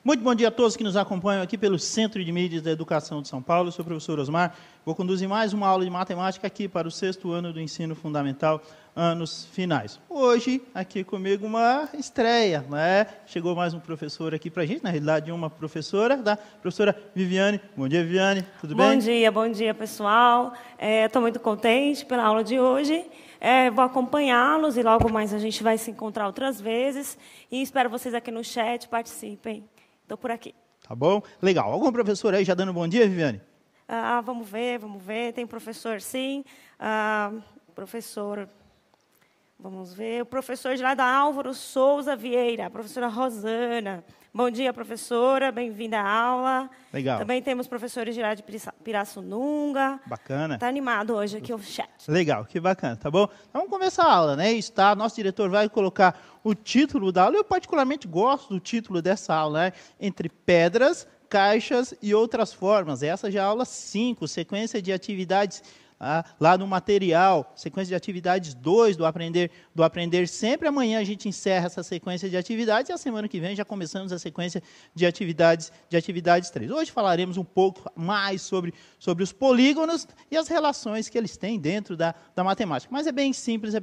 Muito bom dia a todos que nos acompanham aqui pelo Centro de Mídias da Educação de São Paulo. Eu sou o professor Osmar. Vou conduzir mais uma aula de matemática aqui para o 6º ano do ensino fundamental, anos finais. Hoje, aqui comigo, uma estreia, né? Chegou mais um professor aqui para a gente, na realidade, uma professora, da professora Viviane. Bom dia, Viviane. Tudo bem? Bom dia, pessoal. Estou muito contente pela aula de hoje. Vou acompanhá-los e logo mais a gente vai se encontrar outras vezes. E espero vocês aqui no chat, participem. Estou por aqui. Tá bom? Legal. Algum professor aí já dando bom dia, Viviane? Vamos ver. Tem professor, sim. Professor, vamos ver. O professor de lá da Álvaro Souza Vieira, a professora Rosana. Bom dia, professora. Bem-vinda à aula. Legal. Também temos professores de lá de Pirassununga. Bacana. Está animado hoje aqui o chat. Legal, que bacana, tá bom? Então, vamos começar a aula, né? Nosso diretor vai colocar o título da aula. Eu particularmente gosto do título dessa aula, né? Entre pedras, caixas e outras formas. Essa já é a aula 5, sequência de atividades lá no material, sequência de atividades 2 do Aprender Sempre. Amanhã a gente encerra essa sequência de atividades e a semana que vem já começamos a sequência de atividades 3. Hoje falaremos um pouco mais sobre os polígonos e as relações que eles têm dentro da matemática. Mas é bem simples, é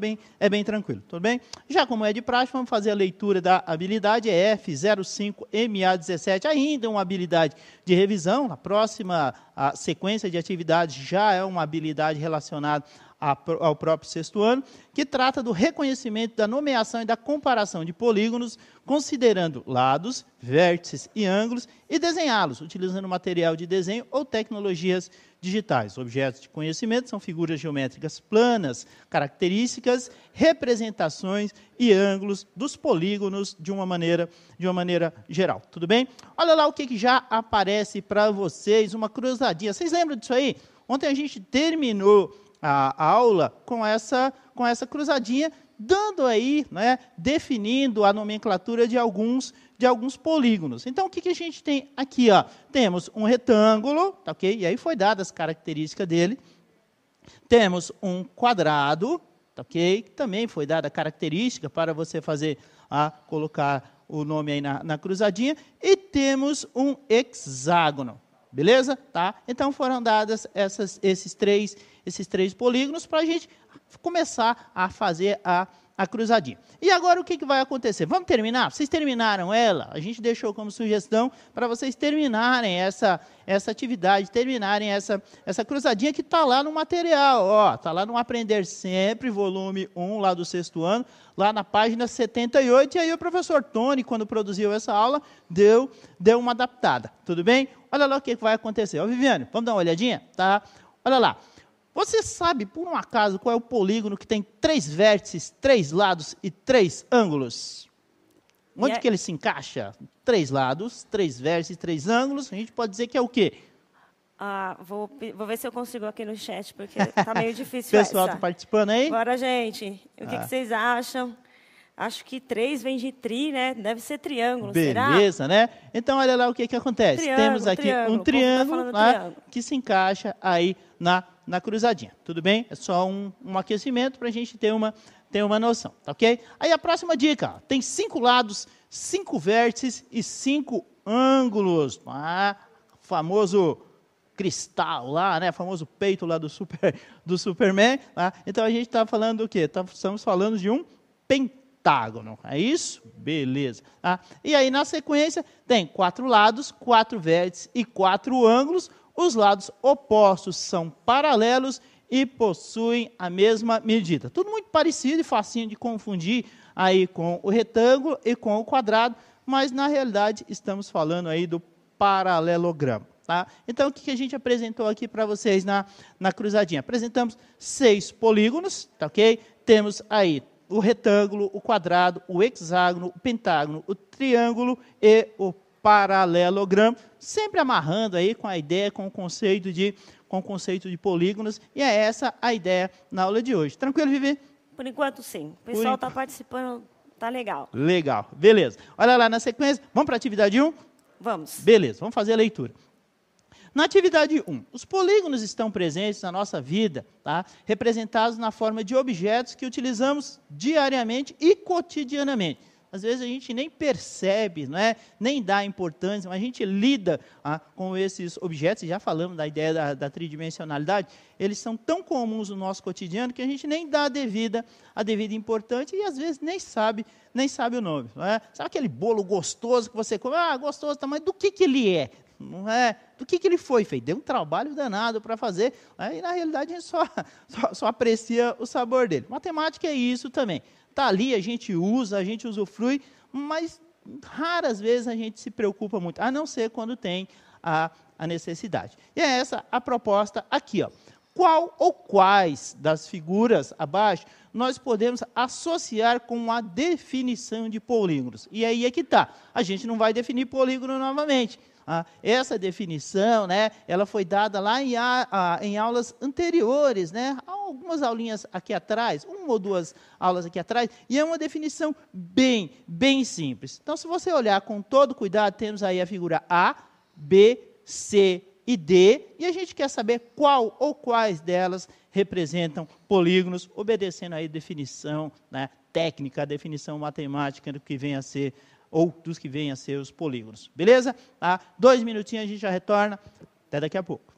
bem tranquilo, tudo bem? Já como é de praxe, vamos fazer a leitura da habilidade F05MA17, ainda uma habilidade de revisão. Na próxima sequência de atividades já é uma habilidade relacionada ao próprio 6º ano, que trata do reconhecimento, da nomeação e da comparação de polígonos, considerando lados, vértices e ângulos, e desenhá-los, utilizando material de desenho ou tecnologias digitais. Objetos de conhecimento são figuras geométricas planas, características, representações e ângulos dos polígonos de uma maneira geral. Tudo bem? Olha lá o que já aparece para vocês, uma cruzadinha. Vocês lembram disso aí? Ontem a gente terminou a aula com essa cruzadinha, dando aí, né, definindo a nomenclatura de alguns polígonos. Então, o que a gente tem aqui? Temos um retângulo, tá, ok? E aí foi dada as características dele. Temos um quadrado, tá, ok? Também foi dada a característica para você colocar o nome aí na cruzadinha. E temos um hexágono. Beleza? Tá? Então, foram dadas esses três polígonos para a gente começar a fazer a cruzadinha. E agora, o que vai acontecer? Vamos terminar? Vocês terminaram ela? A gente deixou como sugestão para vocês terminarem essa atividade, terminarem essa cruzadinha que está lá no material. Está lá no Aprender Sempre, volume 1, lá do 6º ano, lá na página 78. E aí o professor Tony, quando produziu essa aula, deu uma adaptada. Tudo bem? Olha lá o que vai acontecer. Viviane, vamos dar uma olhadinha? Tá? Olha lá. Você sabe, por um acaso, qual é o polígono que tem 3 vértices, 3 lados e 3 ângulos? Onde que ele se encaixa? 3 lados, 3 vértices, 3 ângulos. A gente pode dizer que é o quê? Vou ver se eu consigo aqui no chat, porque está meio difícil. O pessoal está participando aí? Agora, gente, o que vocês acham? Acho que 3 vem de tri, né? Deve ser triângulo, beleza, será? Né? Então, olha lá o que acontece. Temos aqui um triângulo, que se encaixa aí na cruzadinha. Tudo bem? É só um aquecimento para a gente ter uma noção, tá ok? Aí a próxima dica, tem 5 lados, 5 vértices e 5 ângulos. Famoso cristal lá, né? Famoso peito lá do Superman. Então a gente está falando do quê? Estamos falando de um pentágono. É isso? Beleza. E aí na sequência tem 4 lados, 4 vértices e 4 ângulos. Os lados opostos são paralelos e possuem a mesma medida. Tudo muito parecido e facinho de confundir aí com o retângulo e com o quadrado, mas na realidade estamos falando aí do paralelogramo. Tá? Então, o que a gente apresentou aqui para vocês na cruzadinha? Apresentamos 6 polígonos, tá, ok? Temos aí o retângulo, o quadrado, o hexágono, o pentágono, o triângulo e o paralelogramo, sempre amarrando aí com a ideia, com o conceito de polígonos, e é essa a ideia na aula de hoje. Tranquilo, Vivi? Por enquanto, sim. O pessoal está participando, tá legal. Legal, beleza. Olha lá na sequência, vamos para a atividade 1? Vamos. Beleza, vamos fazer a leitura. Na atividade 1, os polígonos estão presentes na nossa vida, tá? Representados na forma de objetos que utilizamos diariamente e cotidianamente. Às vezes a gente nem percebe, não é? Nem dá importância, mas a gente lida com esses objetos, e já falamos da ideia da tridimensionalidade, eles são tão comuns no nosso cotidiano que a gente nem dá a devida importância e às vezes nem sabe o nome. Não é? Sabe aquele bolo gostoso que você come? Gostoso, mas do que ele é? Não é? Do que ele foi feito? Deu um trabalho danado para fazer, e na realidade a gente só aprecia o sabor dele. Matemática é isso também. Está ali, a gente usufrui, mas raras vezes a gente se preocupa muito, a não ser quando tem a necessidade. E é essa a proposta aqui. Qual ou quais das figuras abaixo nós podemos associar com a definição de polígonos? E aí é que está. A gente não vai definir polígono novamente. Essa definição, né, ela foi dada lá em aulas anteriores, né, algumas aulinhas aqui atrás, uma ou duas aulas aqui atrás, e é uma definição bem simples. Então, se você olhar com todo cuidado, temos aí a figura A, B, C e D, e a gente quer saber qual ou quais delas representam polígonos, obedecendo aí a definição, né, técnica, a definição matemática do que vem a ser ou dos que venham a ser os polígonos. Beleza? 2 minutinhos, a gente já retorna. Até daqui a pouco.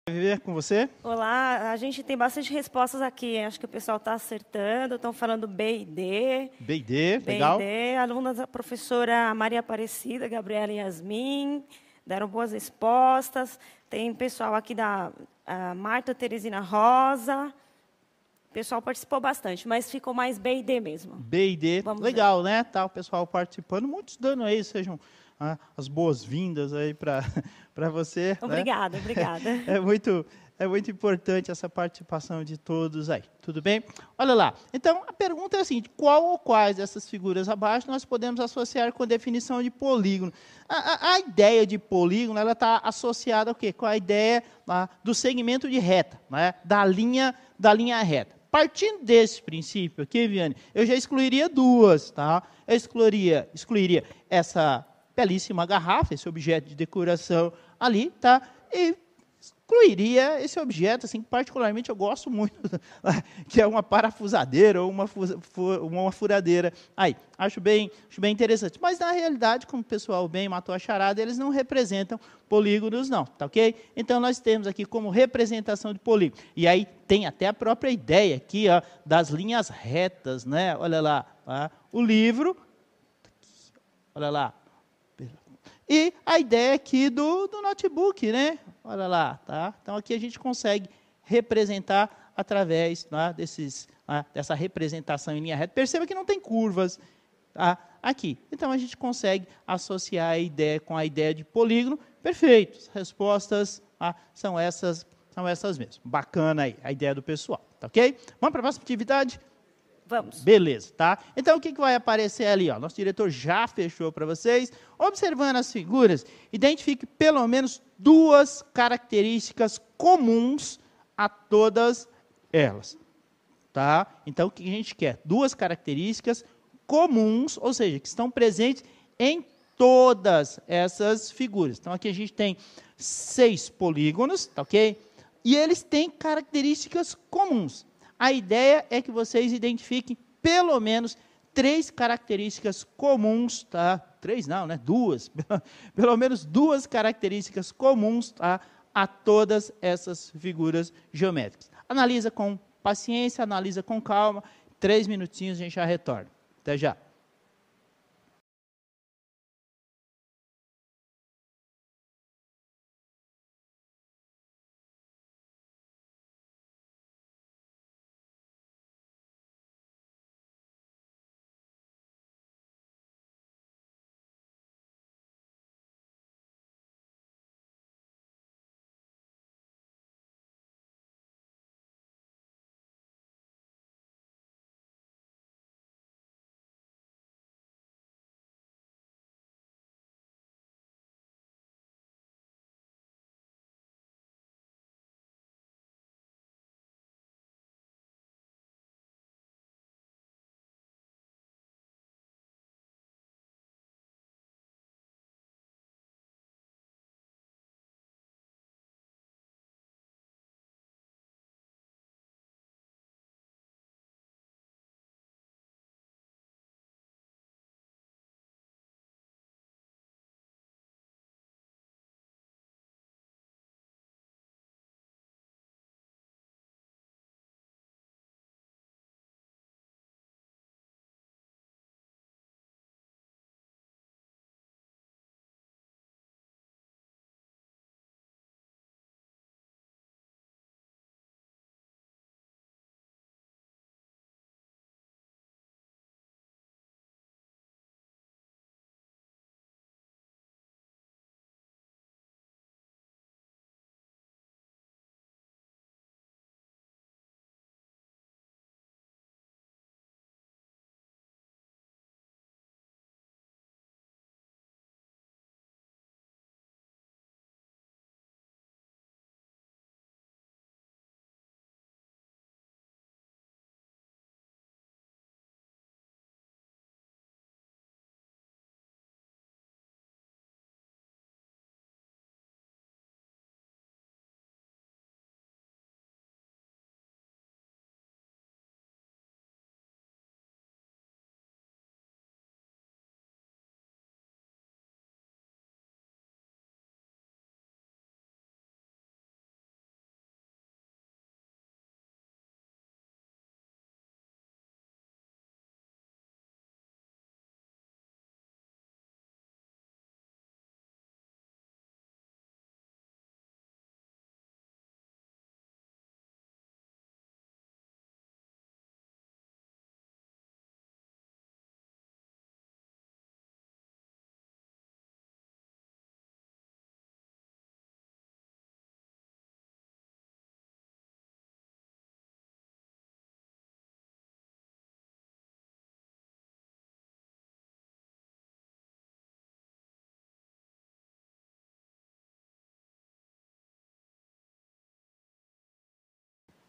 Viver com você? Olá, a gente tem bastante respostas aqui. Acho que o pessoal está acertando. Estão falando B e D. B e D, legal. B e D. Alunas da professora Maria Aparecida, Gabriela e Yasmin, deram boas respostas. Tem pessoal aqui da Marta Teresina Rosa. O pessoal participou bastante, mas ficou mais B e D mesmo. B e D, vamos legal, ver. Né? Tá, o pessoal participando, muitos dando aí, sejam as boas-vindas aí para você. Obrigada, né? Obrigada. É muito importante essa participação de todos aí, tudo bem? Olha lá, então a pergunta é a seguinte, qual ou quais dessas figuras abaixo nós podemos associar com a definição de polígono? A ideia de polígono, ela está associada ao quê? Com a ideia do segmento de reta, né? da linha reta. Partindo desse princípio aqui, Viane, eu já excluiria duas, tá? Eu excluiria essa belíssima garrafa, esse objeto de decoração ali, tá? E excluiria esse objeto, assim, que particularmente eu gosto muito, que é uma parafusadeira ou uma furadeira. Aí, acho bem interessante. Mas, na realidade, como o pessoal bem matou a charada, eles não representam polígonos, não, tá ok? Então, nós temos aqui como representação de polígono. E aí, tem até a própria ideia aqui, ó, das linhas retas, né? Olha lá, o livro, olha lá. E a ideia aqui do notebook, né? Olha lá, tá? Então, aqui a gente consegue representar através, tá, dessa representação em linha reta. Perceba que não tem curvas, tá, aqui. Então, a gente consegue associar a ideia com a ideia de polígono. Perfeito. As respostas, tá, são essas mesmo. Bacana aí, a ideia do pessoal. Tá, ok? Vamos para a próxima atividade? Vamos. Beleza, tá? Então, o que vai aparecer ali? Ó? Nosso diretor já fechou para vocês. Observando as figuras, identifique pelo menos 2 características comuns a todas elas. Tá? Então, o que a gente quer? 2 características comuns, ou seja, que estão presentes em todas essas figuras. Então, aqui a gente tem 6 polígonos, tá, ok? E eles têm características comuns. A ideia é que vocês identifiquem pelo menos 3 características comuns, tá? 3 não, né? 2. Pelo menos 2 características comuns, tá, a todas essas figuras geométricas. Analisa com paciência, analisa com calma. 3 minutinhos a gente já retorna. Até já.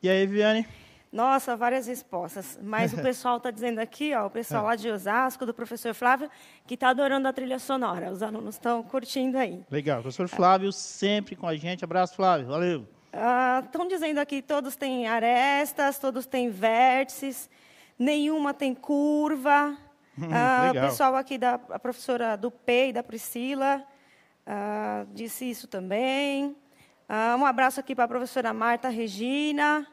E aí, Viviane? Nossa, várias respostas. Mas o pessoal está dizendo aqui, ó, o pessoal lá de Osasco, do professor Flávio, que está adorando a trilha sonora. Os alunos estão curtindo aí. Legal. Professor Flávio sempre com a gente. Abraço, Flávio. Valeu. Estão dizendo aqui que todos têm arestas, todos têm vértices, nenhuma tem curva. O pessoal aqui, a professora do P e da Priscila, disse isso também. Um abraço aqui para a professora Marta Regina.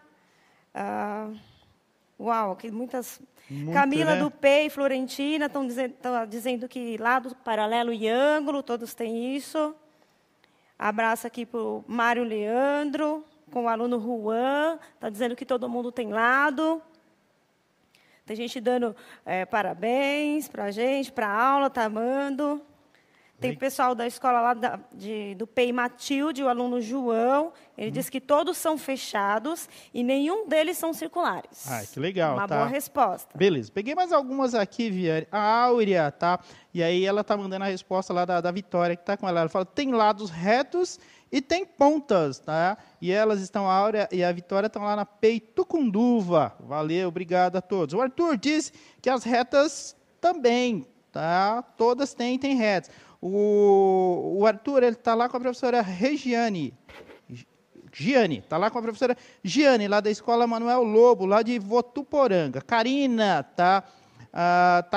Uau, que muitas... Muito, Camila né? do P e Florentina estão dizendo que lado, paralelo e ângulo, todos têm isso. Abraço aqui para o Mário Leandro, com o aluno Juan, está dizendo que todo mundo tem lado. Tem gente dando parabéns para a gente, para a aula, está amando. Tem pessoal da escola lá do PEI Matilde, o aluno João. Ele disse que todos são fechados e nenhum deles são circulares. Ah, que legal. Uma tá. boa resposta. Beleza. Peguei mais algumas aqui, Viane. A Áurea, tá? E aí ela tá mandando a resposta lá da Vitória, que tá com ela. Ela fala, tem lados retos e tem pontas, tá? E elas estão, a Áurea e a Vitória estão lá na PEI Tucunduva. Valeu, obrigado a todos. O Arthur disse que as retas também, tá? Todas têm retas. O Arthur, ele está lá com a professora Giane, está lá com a professora Giane, lá da Escola Manuel Lobo, lá de Votuporanga. Karina, tá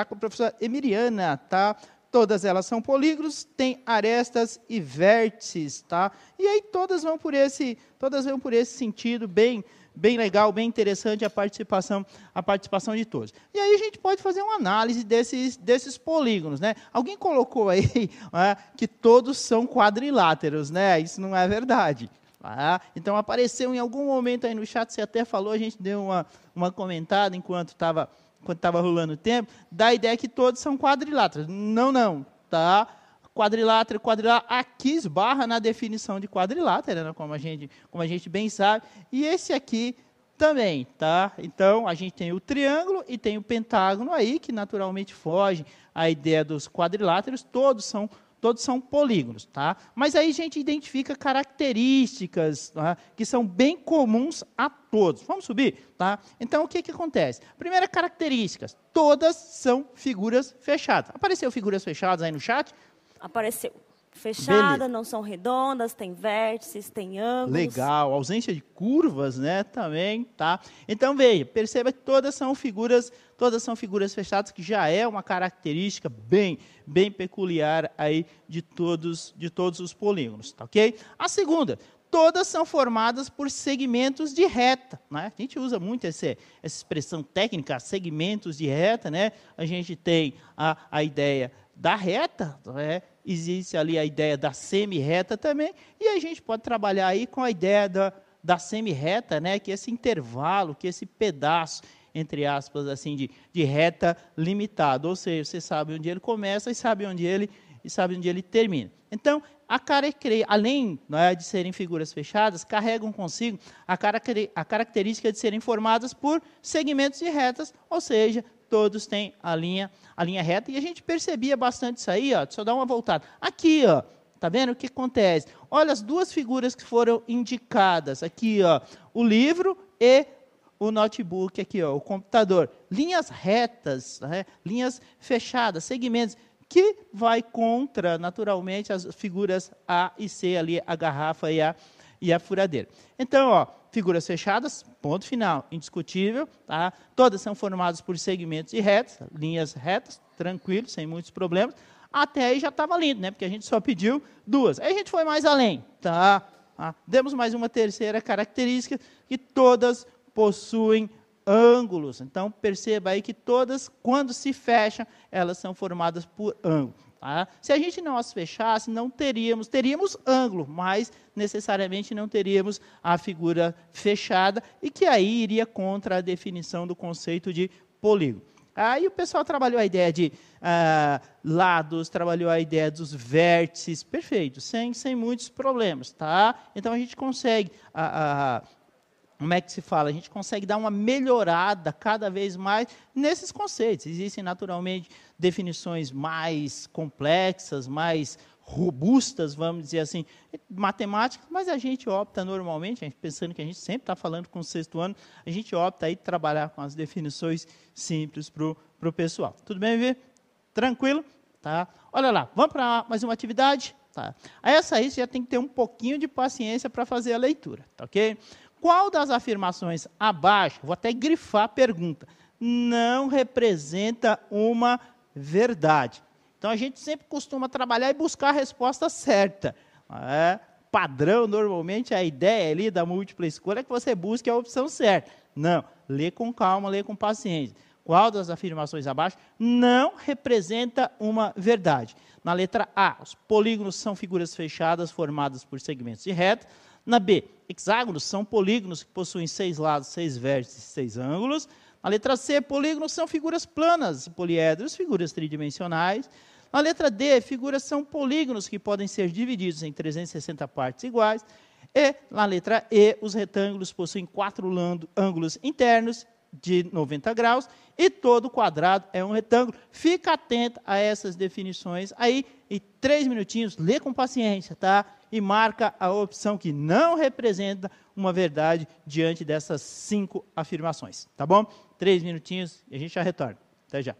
com a professora Emiliana, tá? Todas elas são polígonos, têm arestas e vértices, tá? E aí todas vão por esse sentido bem legal, bem interessante a participação de todos. E aí a gente pode fazer uma análise desses polígonos, né? Alguém colocou aí que todos são quadriláteros, né? Isso não é verdade. Então apareceu em algum momento aí no chat, você até falou, a gente deu uma comentada enquanto estava rolando o tempo, da ideia que todos são quadriláteros. Não, tá? Quadrilátero, aqui esbarra na definição de quadrilátero, né? como a gente bem sabe, e esse aqui também, tá? Então, a gente tem o triângulo e tem o pentágono aí, que naturalmente foge à ideia dos quadriláteros, todos são polígonos, tá? Mas aí a gente identifica características, tá? Que são bem comuns a todos. Vamos subir, tá? Então, o que acontece? Primeira característica, todas são figuras fechadas. Apareceu figuras fechadas aí no chat? Apareceu. Fechada, Beleza. não são redondas, tem vértices, tem ângulos. Legal, ausência de curvas, né, também, tá? Então, veja, perceba que todas são figuras fechadas, que já é uma característica bem peculiar aí de todos os polígonos, tá ok? A segunda, todas são formadas por segmentos de reta, né? A gente usa muito essa expressão técnica, segmentos de reta, né? A gente tem a ideia da reta, né? Existe ali a ideia da semi-reta também, e a gente pode trabalhar aí com a ideia da semi-reta, né? Que é esse intervalo, que é esse pedaço, entre aspas, assim, de reta limitado, ou seja, você sabe onde ele começa e sabe onde ele termina. Então, além, né, de serem figuras fechadas, carregam consigo a característica de serem formadas por segmentos de retas, ou seja, todos têm a linha reta, e a gente percebia bastante isso aí, ó, deixa eu dar uma voltada. Aqui, ó, tá vendo o que acontece? Olha as duas figuras que foram indicadas, aqui, ó, o livro e o notebook, aqui, ó, o computador. Linhas retas, né, linhas fechadas, segmentos, que vai contra, naturalmente, as figuras A e C, ali, a garrafa e a furadeira. Então, ó, figuras fechadas, ponto final, indiscutível, tá? Todas são formadas por segmentos de retas, linhas retas, tranquilo, sem muitos problemas. Até aí já estava lindo, né? Porque a gente só pediu duas. Aí a gente foi mais além, tá? Demos mais uma terceira característica, que todas possuem ângulos. Então, perceba aí que todas, quando se fecham, elas são formadas por ângulo. Tá? Se a gente não as fechasse, não teríamos ângulo, mas necessariamente não teríamos a figura fechada, e que aí iria contra a definição do conceito de polígono. Aí o pessoal trabalhou a ideia de lados, trabalhou a ideia dos vértices, perfeito, sem muitos problemas. Tá? Então a gente consegue... como é que se fala? A gente consegue dar uma melhorada cada vez mais nesses conceitos. Existem, naturalmente, definições mais complexas, mais robustas, vamos dizer assim, matemáticas, mas a gente opta normalmente, pensando que a gente sempre está falando com o sexto ano, a gente opta aí trabalhar com as definições simples para o pessoal. Tudo bem, Vê? Tranquilo? Tá? Olha lá, vamos para mais uma atividade? Tá. Essa aí você já tem que ter um pouquinho de paciência para fazer a leitura, tá ok? Qual das afirmações abaixo, vou até grifar a pergunta, não representa uma verdade? Então, a gente sempre costuma trabalhar e buscar a resposta certa. Padrão, normalmente, a ideia ali da múltipla escolha é que você busque a opção certa. Não, lê com calma, lê com paciência. Qual das afirmações abaixo não representa uma verdade? Na letra A, os polígonos são figuras fechadas formadas por segmentos de reta. Na B, hexágonos são polígonos que possuem 6 lados, 6 vértices e 6 ângulos. Na letra C, polígonos são figuras planas, poliedros, figuras tridimensionais. Na letra D, figuras são polígonos que podem ser divididos em 360 partes iguais. E na letra E, os retângulos possuem 4 ângulos internos de 90 graus e todo quadrado é um retângulo. Fica atento a essas definições aí, em 3 minutinhos, lê com paciência, tá? E marca a opção que não representa uma verdade diante dessas 5 afirmações, tá bom? 3 minutinhos e a gente já retorna. Até já.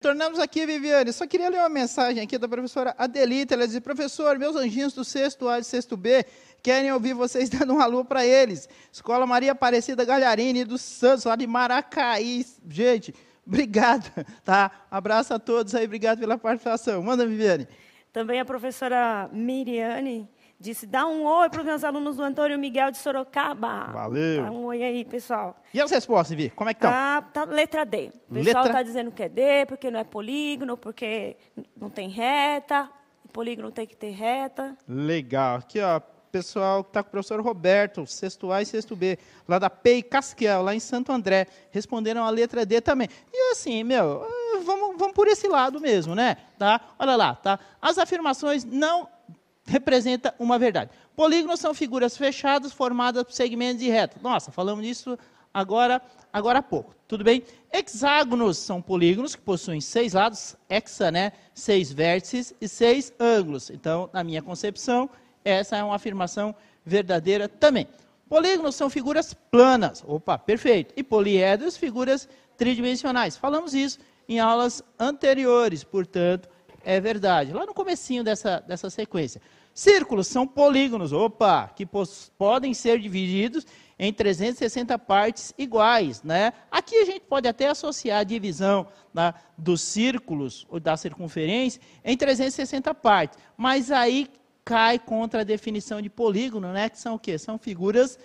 Tornamos aqui, Viviane. Só queria ler uma mensagem aqui da professora Adelita. Ela diz: professor, meus anjinhos do 6º A e 6º B querem ouvir vocês dando um alô para eles. Escola Maria Aparecida Galharini dos Santos, lá de Maracaí. Gente, obrigado. Tá? Abraço a todos aí, obrigado pela participação. Manda, Viviane. Também a professora Miriane disse: dá um oi para os meus alunos do Antônio Miguel de Sorocaba. Valeu. Dá um oi aí, pessoal. E as respostas, Vi? Como é que estão? Tá letra D. O pessoal está dizendo que é D, porque não é polígono, porque não tem reta. O polígono tem que ter reta. Legal. Aqui, ó, pessoal que está com o professor Roberto, 6º A e 6º B, lá da PEI Casquiel, lá em Santo André, responderam a letra D também. E assim, vamos por esse lado mesmo, né? Tá? Olha lá, tá? As afirmações não representam uma verdade. Polígonos são figuras fechadas formadas por segmentos de reta. Nossa, falamos disso agora há pouco. Tudo bem? Hexágonos são polígonos que possuem 6 lados, hexa, né? 6 vértices e 6 ângulos. Então, na minha concepção, essa é uma afirmação verdadeira também. Polígonos são figuras planas, opa, perfeito. E poliedros, figuras tridimensionais. Falamos isso em aulas anteriores, portanto, é verdade. Lá no comecinho dessa sequência. Círculos são polígonos, opa, que podem ser divididos em 360 partes iguais, né? Aqui a gente pode até associar a divisão, né, dos círculos ou da circunferência em 360 partes, mas aí cai contra a definição de polígono, né? Que são o quê? São figuras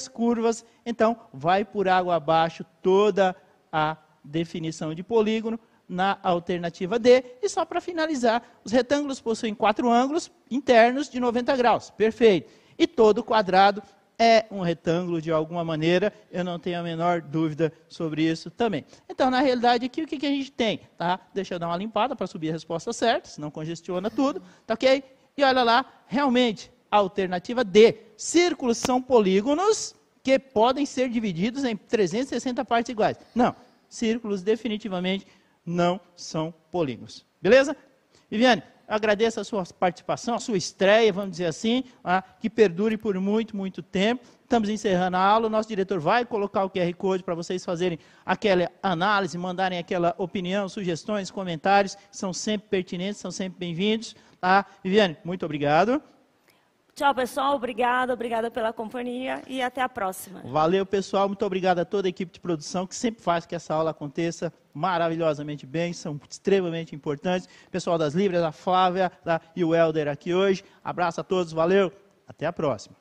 curvas, então vai por água abaixo toda a definição de polígono na alternativa D. E só para finalizar, os retângulos possuem 4 ângulos internos de 90 graus, perfeito. E todo quadrado é um retângulo de alguma maneira, eu não tenho a menor dúvida sobre isso também. Então, na realidade, aqui o que a gente tem? Tá? Deixa eu dar uma limpada para subir a resposta certa, senão congestiona tudo, tá ok? E olha lá, realmente, a alternativa D. Círculos são polígonos que podem ser divididos em 360 partes iguais. Não, círculos definitivamente não são polígonos. Beleza? Viviane, agradeço a sua participação, a sua estreia, vamos dizer assim, que perdure por muito, muito tempo. Estamos encerrando a aula, o nosso diretor vai colocar o QR Code para vocês fazerem aquela análise, mandarem aquela opinião, sugestões, comentários, são sempre pertinentes, são sempre bem-vindos. Tá? Viviane, muito obrigado. Tchau, pessoal. Obrigada pela companhia e até a próxima. Valeu, pessoal. Muito obrigado a toda a equipe de produção que sempre faz que essa aula aconteça maravilhosamente bem. São extremamente importantes. Pessoal das Libras, a Flávia e o Helder aqui hoje. Abraço a todos. Valeu. Até a próxima.